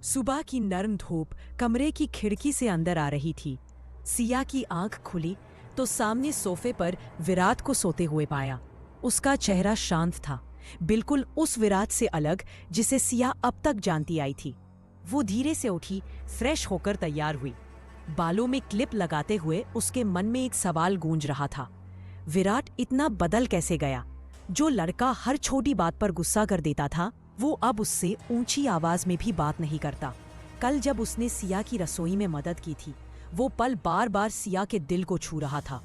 सुबह की नर्म धूप कमरे की खिड़की से अंदर आ रही थी। सिया की आंख खुली तो सामने सोफे पर विराट को सोते हुए पाया। उसका चेहरा शांत था, बिल्कुल उस विराट से अलग जिसे सिया अब तक जानती आई थी। वो धीरे से उठी, फ्रेश होकर तैयार हुई। बालों में क्लिप लगाते हुए उसके मन में एक सवाल गूंज रहा था। विराट इतना बदल कैसे गया? जो लड़का हर छोटी बात पर गुस्सा कर देता था, वो अब उससे ऊंची आवाज में भी बात नहीं करता। कल जब उसने सिया की रसोई में मदद की थी, वो पल बार बार सिया के दिल को छू रहा था।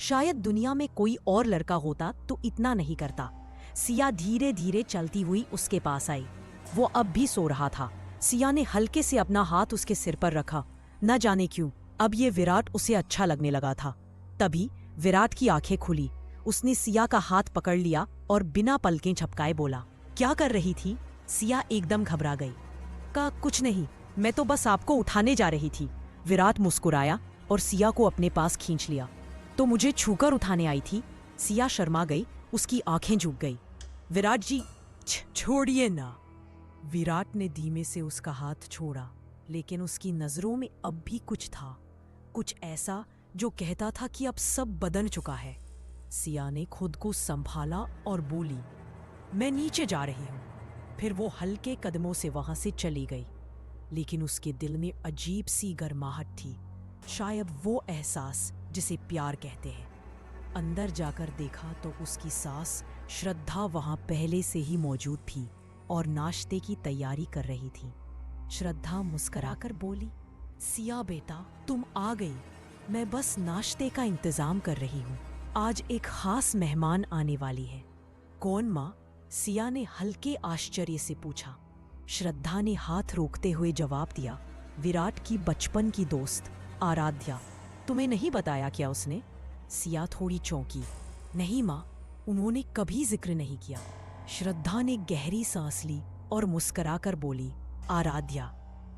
शायद दुनिया में कोई और लड़का होता तो इतना नहीं करता। सिया धीरे धीरे चलती हुई उसके पास आई। वो अब भी सो रहा था। सिया ने हल्के से अपना हाथ उसके सिर पर रखा। न जाने क्यों अब ये विराट उसे अच्छा लगने लगा था। तभी विराट की आंखें खुली। उसने सिया का हाथ पकड़ लिया और बिना पलकें झपकाए बोला, क्या कर रही थी? सिया एकदम घबरा गई। कुछ नहीं, मैं तो बस आपको उठाने जा रही थी। विराट मुस्कुराया और सिया को अपने पास खींच लिया। तो मुझे छूकर उठाने आई थी? सिया शर्मा गई, उसकी आंखें झुक गई। विराट जी, छोड़िए ना। विराट ने धीमे से उसका हाथ छोड़ा, लेकिन उसकी नजरों में अब भी कुछ था, कुछ ऐसा जो कहता था कि अब सब बदल चुका है। सिया ने खुद को संभाला और बोली, मैं नीचे जा रही हूं। फिर वो हल्के कदमों से वहां से चली गई, लेकिन उसके दिल में अजीब सी गर्माहट थी, शायद वो एहसास जिसे प्यार कहते हैं। अंदर जाकर देखा तो उसकी सास श्रद्धा वहां पहले से ही मौजूद थी और नाश्ते की तैयारी कर रही थी। श्रद्धा मुस्कुराकर बोली, सिया बेटा, तुम आ गई। मैं बस नाश्ते का इंतजाम कर रही हूँ। आज एक खास मेहमान आने वाली है। कौन माँ? सिया ने हल्के आश्चर्य से पूछा। श्रद्धा ने हाथ रोकते हुए जवाब दिया, विराट की बचपन की दोस्त आराध्या। तुम्हें नहीं बताया क्या उसने? सिया थोड़ी चौंकी। नहीं माँ, उन्होंने कभी जिक्र नहीं किया। श्रद्धा ने गहरी सांस ली और मुस्कुराकर बोली, आराध्या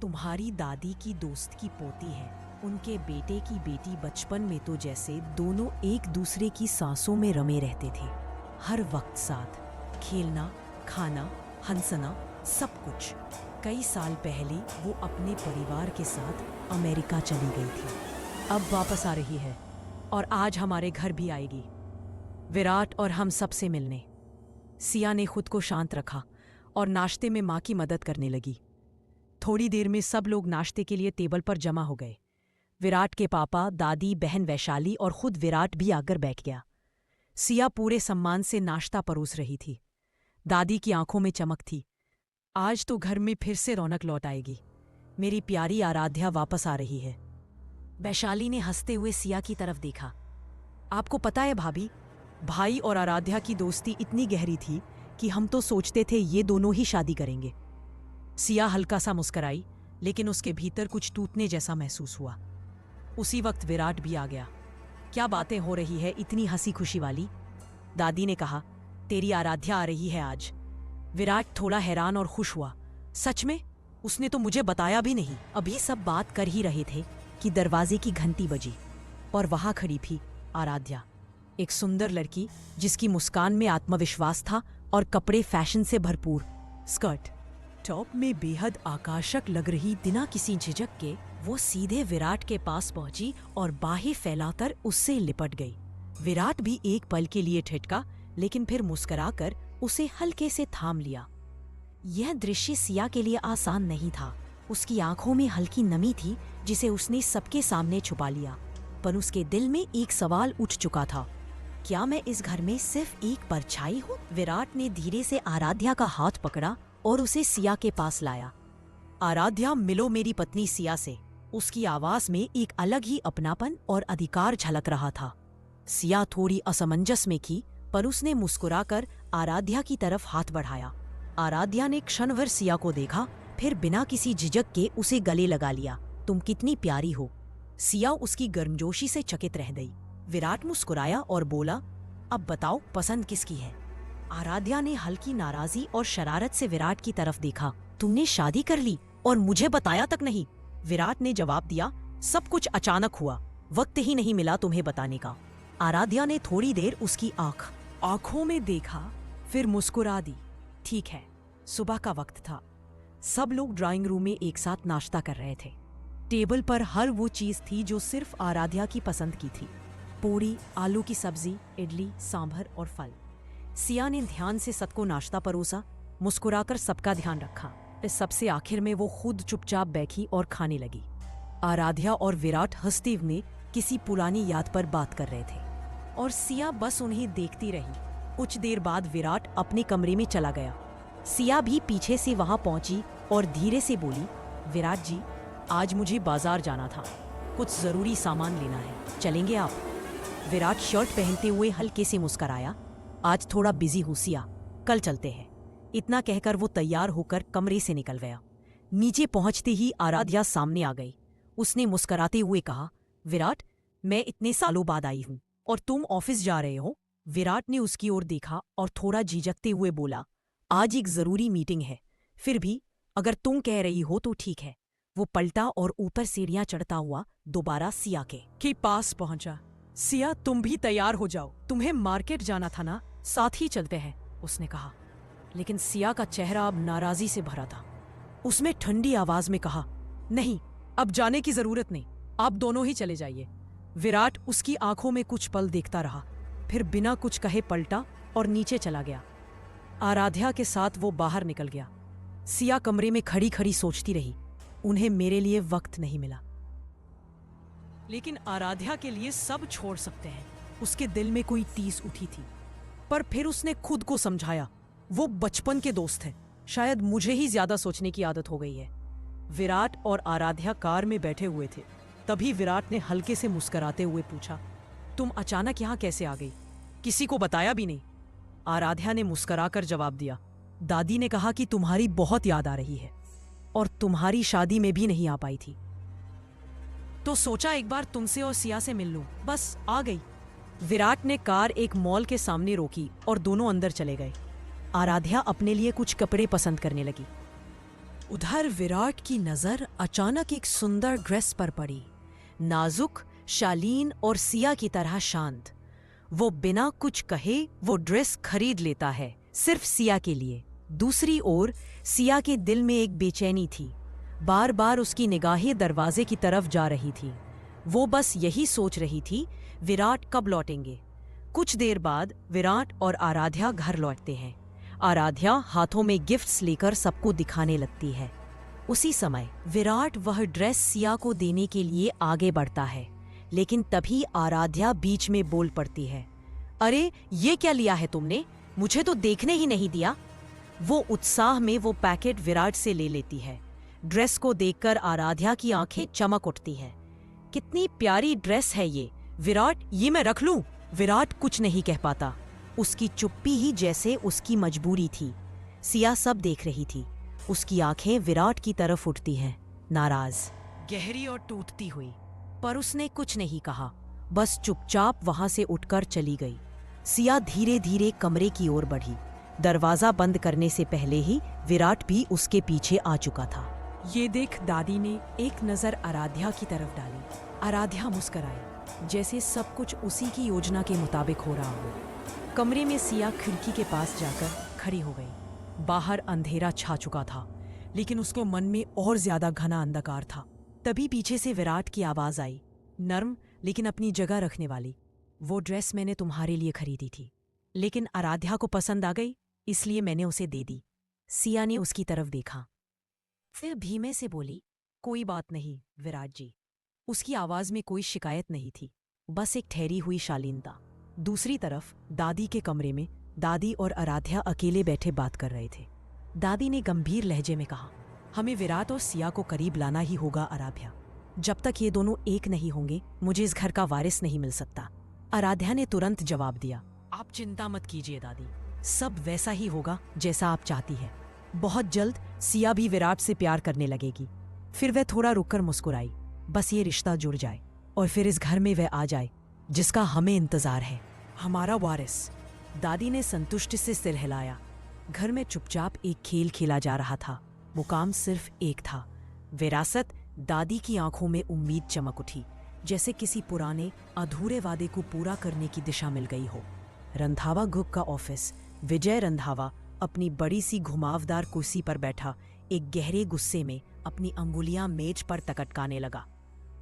तुम्हारी दादी की दोस्त की पोती है। उनके बेटे की बेटी बचपन में तो जैसे दोनों एक दूसरे की सांसों में रमे रहते थे। हर वक्त साथ खेलना, खाना, हंसना, सब कुछ। कई साल पहले वो अपने परिवार के साथ अमेरिका चली गई थी। अब वापस आ रही है और आज हमारे घर भी आएगी, विराट और हम सब से मिलने। सिया ने खुद को शांत रखा और नाश्ते में माँ की मदद करने लगी। थोड़ी देर में सब लोग नाश्ते के लिए टेबल पर जमा हो गए। विराट के पापा, दादी, बहन वैशाली और खुद विराट भी आकर बैठ गया। सिया पूरे सम्मान से नाश्ता परोस रही थी। दादी की आंखों में चमक थी। आज तो घर में फिर से रौनक लौट आएगी। मेरी प्यारी आराध्या वापस आ रही है। वैशाली ने हंसते हुए सिया की तरफ देखा। आपको पता है भाभी, भाई और आराध्या की दोस्ती इतनी गहरी थी कि हम तो सोचते थे ये दोनों ही शादी करेंगे। सिया हल्का सा मुस्कुराई, लेकिन उसके भीतर कुछ टूटने जैसा महसूस हुआ। उसी वक्त विराट भी आ गया। क्या बातें हो रही है इतनी हंसी खुशी वाली? दादी ने कहा, तेरी आराध्या आ रही है आज। विराट थोड़ा हैरान और खुश हुआ। सच में? उसने तो मुझे बताया भी नहीं। अभी सब बात कर ही रहे थे कि दरवाजे की घंटी बजी और वहां खड़ी थी आराध्या, एक सुंदर लड़की जिसकी मुस्कान में आत्मविश्वास था और कपड़े फैशन से भरपूर। स्कर्ट टॉप में बेहद आकर्षक लग रही बिना किसी झिझक के वो सीधे विराट के पास पहुंची और बाहें फैलाकर उससे लिपट गई। विराट भी एक पल के लिए ठिठका, लेकिन फिर मुस्कुराकर उसे हल्के से थाम लिया। यह दृश्य सिया के लिए आसान नहीं था। उसकी आंखों में हल्की नमी थी जिसे उसने सबके सामने छुपा लिया, पर उसके दिल में एक सवाल उठ चुका था, क्या मैं इस घर में सिर्फ एक परछाई हूँ? विराट ने धीरे से आराध्या का हाथ पकड़ा और उसे सिया के पास लाया। आराध्या, मिलो मेरी पत्नी सिया से। उसकी आवाज में एक अलग ही अपनापन और अधिकार झलक रहा था। सिया थोड़ी असमंजस में थी, पर उसने मुस्कुराकर आराध्या की तरफ हाथ बढ़ाया। आराध्या ने क्षणभर सिया को देखा, फिर बिना किसी झिझक के उसे गले लगा लिया। तुम कितनी प्यारी हो। सिया उसकी गर्मजोशी से चकित रह गई। विराट मुस्कुराया और बोला, अब बताओ पसंद किसकी है? आराध्या ने हल्की नाराजी और शरारत से विराट की तरफ देखा। तुमने शादी कर ली और मुझे बताया तक नहीं। विराट ने जवाब दिया, सब कुछ अचानक हुआ, वक्त ही नहीं मिला तुम्हें बताने का। आराध्या ने थोड़ी देर उसकी आंखों में देखा, फिर मुस्कुरा दी। ठीक है, सुबह का वक्त था। सब लोग ड्राइंग रूम में एक साथ नाश्ता कर रहे थे। टेबल पर हर वो चीज थी जो सिर्फ आराध्या की पसंद की थी। पूड़ी, आलू की सब्जी, इडली, सांभर और फल। सिया ने ध्यान से सबको नाश्ता परोसा, मुस्कुराकर सबका ध्यान रखा। फिर सबसे आखिर में वो खुद चुपचाप बैठी और खाने लगी। आराध्या और विराट हंसते हुए किसी पुरानी याद पर बात कर रहे थे और सिया बस उन्हें देखती रही। कुछ देर बाद विराट अपने कमरे में चला गया। सिया भी पीछे से वहां पहुंची और धीरे से बोली, विराट जी, आज मुझे बाजार जाना था, कुछ जरूरी सामान लेना है, चलेंगे आप? विराट शर्ट पहनते हुए हल्के से मुस्कुराया, आज थोड़ा बिजी हूं सिया, कल चलते हैं। इतना कहकर वो तैयार होकर कमरे से निकल गया। नीचे पहुंचते ही आराध्या सामने आ गई। उसने मुस्कुराते हुए कहा, विराट, मैं इतने सालों बाद आई हूं और तुम ऑफिस जा रहे हो? विराट ने उसकी ओर देखा और थोड़ा झिझकते हुए बोला, आज एक जरूरी मीटिंग है, फिर भी अगर तुम कह रही हो तो ठीक है। वो पलटा और ऊपर सीढ़ियां चढ़ता हुआ दोबारा सिया के पास पहुंचा। सिया, तुम भी तैयार हो जाओ, तुम्हें मार्केट जाना था ना, साथ ही चलते हैं, उसने कहा। लेकिन सिया का चेहरा अब नाराजी से भरा था। उसने ठंडी आवाज में कहा, नहीं, अब जाने की जरूरत नहीं, आप दोनों ही चले जाइए। विराट उसकी आंखों में कुछ पल देखता रहा, फिर बिना कुछ कहे पलटा और नीचे चला गया। आराध्या के साथ वो बाहर निकल गया। सिया कमरे में खड़ी खड़ी सोचती रही, उन्हें मेरे लिए वक्त नहीं मिला, लेकिन आराध्या के लिए सब छोड़ सकते हैं। उसके दिल में कोई टीस उठी थी, पर फिर उसने खुद को समझाया, वो बचपन के दोस्त हैं, शायद मुझे ही ज्यादा सोचने की आदत हो गई है। विराट और आराध्या कार में बैठे हुए थे। तभी विराट ने हल्के से मुस्कुराते हुए पूछा, तुम अचानक यहाँ कैसे आ गई? किसी को बताया भी नहीं? आराध्या ने मुस्कुराकर जवाब दिया, दादी ने कहा कि तुम्हारी बहुत याद आ रही है और तुम्हारी शादी में भी नहीं आ पाई थी, तो सोचा एक बार तुमसे और सिया से मिल लूं, बस आ गई। विराट ने कार एक मॉल के सामने रोकी और दोनों अंदर चले गए। आराध्या अपने लिए कुछ कपड़े पसंद करने लगी। उधर विराट की नजर अचानक एक सुंदर ड्रेस पर पड़ी, नाजुक, शालीन और सिया की तरह शांत। वो बिना कुछ कहे वो ड्रेस खरीद लेता है, सिर्फ सिया के लिए। दूसरी ओर सिया के दिल में एक बेचैनी थी, बार बार उसकी निगाहें दरवाजे की तरफ जा रही थी। वो बस यही सोच रही थी, विराट कब लौटेंगे। कुछ देर बाद विराट और आराध्या घर लौटते हैं। आराध्या हाथों में गिफ्ट्स लेकर सबको दिखाने लगती है। उसी समय विराट वह ड्रेस सिया को देने के लिए आगे बढ़ता है, लेकिन तभी आराध्या बीच में बोल पड़ती है, अरे ये क्या लिया है तुमने, मुझे तो देखने ही नहीं दिया। वो उत्साह में वो पैकेट विराट से ले लेती है। ड्रेस को देखकर आराध्या की आंखें चमक उठती हैं। कितनी प्यारी ड्रेस है ये, विराट, ये मैं रख लूं? विराट कुछ नहीं कह पाता। उसकी चुप्पी ही जैसे उसकी मजबूरी थी। सिया सब देख रही थी। उसकी आंखें विराट की तरफ उठती हैं, नाराज, गहरी और टूटती हुई। पर उसने कुछ नहीं कहा, बस चुपचाप वहां से उठकर चली गई। सिया धीरे धीरे कमरे की ओर बढ़ी। दरवाजा बंद करने से पहले ही विराट भी उसके पीछे आ चुका था। ये देख दादी ने एक नजर आराध्या की तरफ डाली। आराध्या मुस्कुराई, जैसे सब कुछ उसी की योजना के मुताबिक हो रहा हो। कमरे में सिया खिड़की के पास जाकर खड़ी हो गई। बाहर अंधेरा छा चुका था, लेकिन उसके मन में और ज्यादा घना अंधकार था। तभी पीछे से विराट की आवाज आई, नर्म लेकिन अपनी जगह रखने वाली, वो ड्रेस मैंने तुम्हारे लिए खरीदी थी, लेकिन आराध्या को पसंद आ गई, इसलिए मैंने उसे दे दी। सिया ने उसकी तरफ देखा, फिर धीमे से बोली, कोई बात नहीं विराट जी। उसकी आवाज में कोई शिकायत नहीं थी, बस एक ठहरी हुई शालीनता। दूसरी तरफ दादी के कमरे में दादी और आराध्या अकेले बैठे बात कर रहे थे। दादी ने गंभीर लहजे में कहा, हमें विराट और सिया को करीब लाना ही होगा आराध्या। जब तक ये दोनों एक नहीं होंगे, मुझे इस घर का वारिस नहीं मिल सकता। आराध्या ने तुरंत जवाब दिया, आप चिंता मत कीजिए दादी, सब वैसा ही होगा जैसा आप चाहती है। बहुत जल्द सिया भी विराट से प्यार करने लगेगी। फिर वह थोड़ा रुककर मुस्कुराई, बस ये रिश्ता जुड़ जाए और फिर इस घर में वह आ जाए जिसका हमें इंतजार है, हमारा वारिस। दादी ने संतुष्टि से सिर हिलाया। घर में चुपचाप एक खेल खेला जा रहा था। मुकाम सिर्फ एक था, विरासत। दादी की आंखों में उम्मीद चमक उठी, जैसे किसी पुराने अधूरे वादे को पूरा करने की दिशा मिल गई हो। रंधावा ग्रुप का ऑफिस। विजय रंधावा अपनी बड़ी सी घुमावदार कुर्सी पर बैठा एक गहरे गुस्से में अपनी अंगुलियां मेज पर तकटकाने लगा।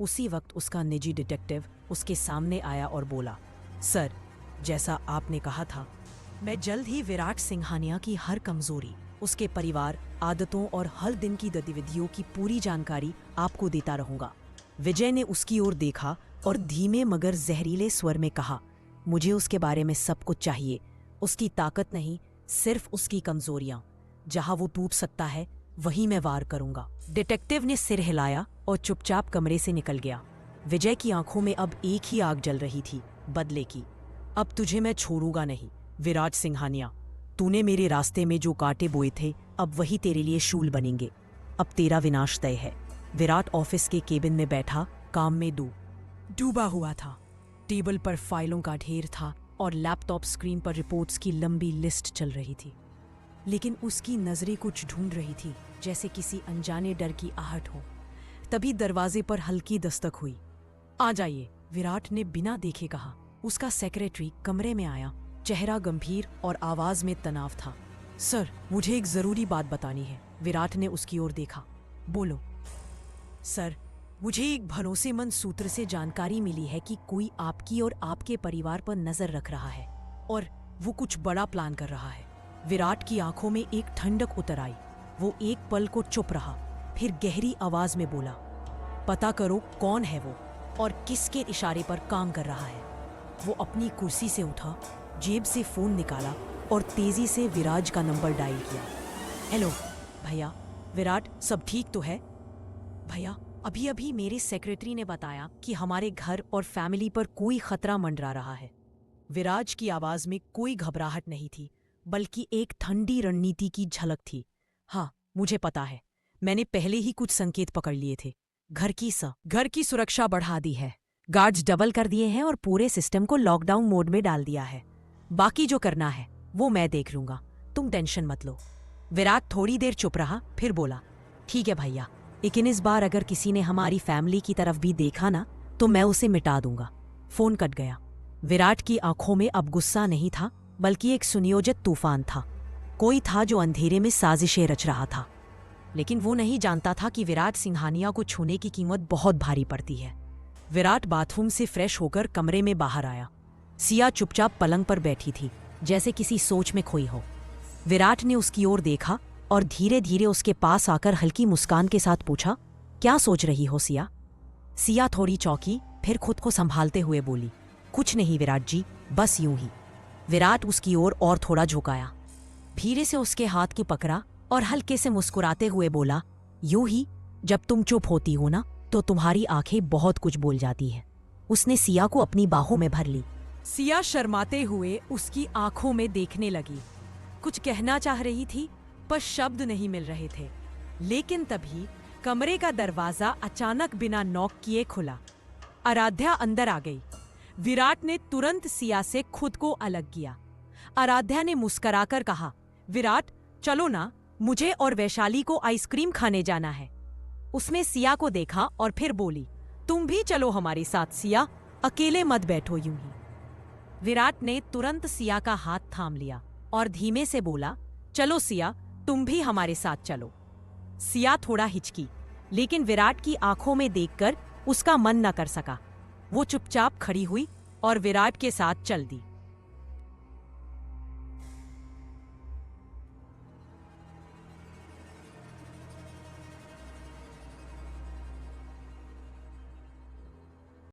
उसी वक्त उसका निजी डिटेक्टिव उसके सामने आया और बोला, सर, जैसा आपने कहा था, मैं जल्द ही विराट सिंघानिया की हर कमजोरी, उसके परिवार, आदतों और हर दिन की गतिविधियों की पूरी जानकारी आपको देता रहूंगा। विजय ने उसकी ओर देखा और धीमे मगर जहरीले स्वर में कहा, मुझे उसके बारे में सब कुछ चाहिए, उसकी ताकत नहीं, सिर्फ उसकी कमजोरियां। जहां वो टूट सकता है वहीं मैं वार करूंगा। डिटेक्टिव ने सिर हिलाया और चुपचाप कमरे से निकल गया। विजय की आंखों में अब एक ही आग जल रही थी, बदले की। अब तुझे मैं छोड़ूंगा नहीं विराट सिंघानिया। तूने मेरे रास्ते में जो कांटे बोए थे, अब वही तेरे लिए शूल बनेंगे। अब तेरा विनाश तय है। विराट ऑफिस के केबिन में बैठा काम में डूबा हुआ था। टेबल पर फाइलों का ढेर था और लैपटॉप स्क्रीन पर रिपोर्ट्स की लंबी लिस्ट चल रही थी। लेकिन उसकी नजरें कुछ ढूंढ रही थी, जैसे किसी अनजाने डर की आहट हो। तभी दरवाजे पर हल्की दस्तक हुई। आ जाइए, विराट ने बिना देखे कहा। उसका सेक्रेटरी कमरे में आया, चेहरा गंभीर और आवाज में तनाव था। सर, मुझे एक जरूरी बात बतानी है। विराट ने उसकी ओर देखा। बोलो। सर, मुझे एक भरोसेमंद सूत्र से जानकारी मिली है कि कोई आपकी और आपके परिवार पर नजर रख रहा है और वो कुछ बड़ा प्लान कर रहा है। विराट की आंखों में एक ठंडक उतर आई। वो एक पल को चुप रहा, फिर गहरी आवाज में बोला, पता करो कौन है वो और किसके इशारे पर काम कर रहा है। वो अपनी कुर्सी से उठा, जेब से फोन निकाला और तेजी से विराज का नंबर डायल किया। हेलो भैया, विराट, सब ठीक तो है? भैया, अभी अभी मेरे सेक्रेटरी ने बताया कि हमारे घर और फैमिली पर कोई खतरा मंडरा रहा है। विराज की आवाज में कोई घबराहट नहीं थी, बल्कि एक ठंडी रणनीति की झलक थी। हाँ, मुझे पता है। मैंने पहले ही कुछ संकेत पकड़ लिए थे। घर की सुरक्षा बढ़ा दी है, गार्ड्स डबल कर दिए हैं और पूरे सिस्टम को लॉकडाउन मोड में डाल दिया है। बाकी जो करना है वो मैं देख लूंगा, तुम टेंशन मत लो। विराट थोड़ी देर चुप रहा, फिर बोला, ठीक है भैया, लेकिन इस बार अगर किसी ने हमारी फैमिली की तरफ भी देखा ना, तो मैं उसे मिटा दूंगा। फोन कट गया। विराट की आंखों में अब गुस्सा नहीं था, बल्कि एक सुनियोजित तूफान था। कोई था जो अंधेरे में साजिशें रच रहा था। लेकिन वो नहीं जानता था कि विराट सिंघानिया को छूने की कीमत बहुत भारी पड़ती है। विराट बाथरूम से फ्रेश होकर कमरे में बाहर आया। सिया चुपचाप पलंग पर बैठी थी, जैसे किसी सोच में खोई हो। विराट ने उसकी ओर देखा और धीरे धीरे उसके पास आकर हल्की मुस्कान के साथ पूछा, क्या सोच रही हो सिया? सिया थोड़ी चौंकी, फिर खुद को संभालते हुए बोली, कुछ नहीं विराट जी, बस यूं ही। विराट उसकी ओर और थोड़ा झुकाया, धीरे से उसके हाथ की पकड़ा और हल्के से मुस्कुराते हुए बोला, यूं ही, जब तुम चुप होती हो ना, तो तुम्हारी आंखें बहुत कुछ बोल जाती है। उसने सिया को अपनी बाहों में भर ली। सिया शर्माते हुए उसकी आंखों में देखने लगी। कुछ कहना चाह रही थी, पर शब्द नहीं मिल रहे थे। लेकिन तभी कमरे का दरवाजा अचानक बिना नॉक किए खुला। आराध्या अंदर आ गई। विराट ने तुरंत सिया से खुद को अलग किया। आराध्या ने मुस्कुराकर कहा, विराट, चलो ना, मुझे और वैशाली को आइसक्रीम खाने जाना है। उसने सिया को देखा और फिर बोली, तुम भी चलो हमारे साथ सिया, अकेले मत बैठो यूं ही। विराट ने तुरंत सिया का हाथ थाम लिया और धीमे से बोला, चलो सिया, तुम भी हमारे साथ चलो। सिया थोड़ा हिचकी, लेकिन विराट की आंखों में देखकर उसका मन न कर सका। वो चुपचाप खड़ी हुई और विराट के साथ चल दी।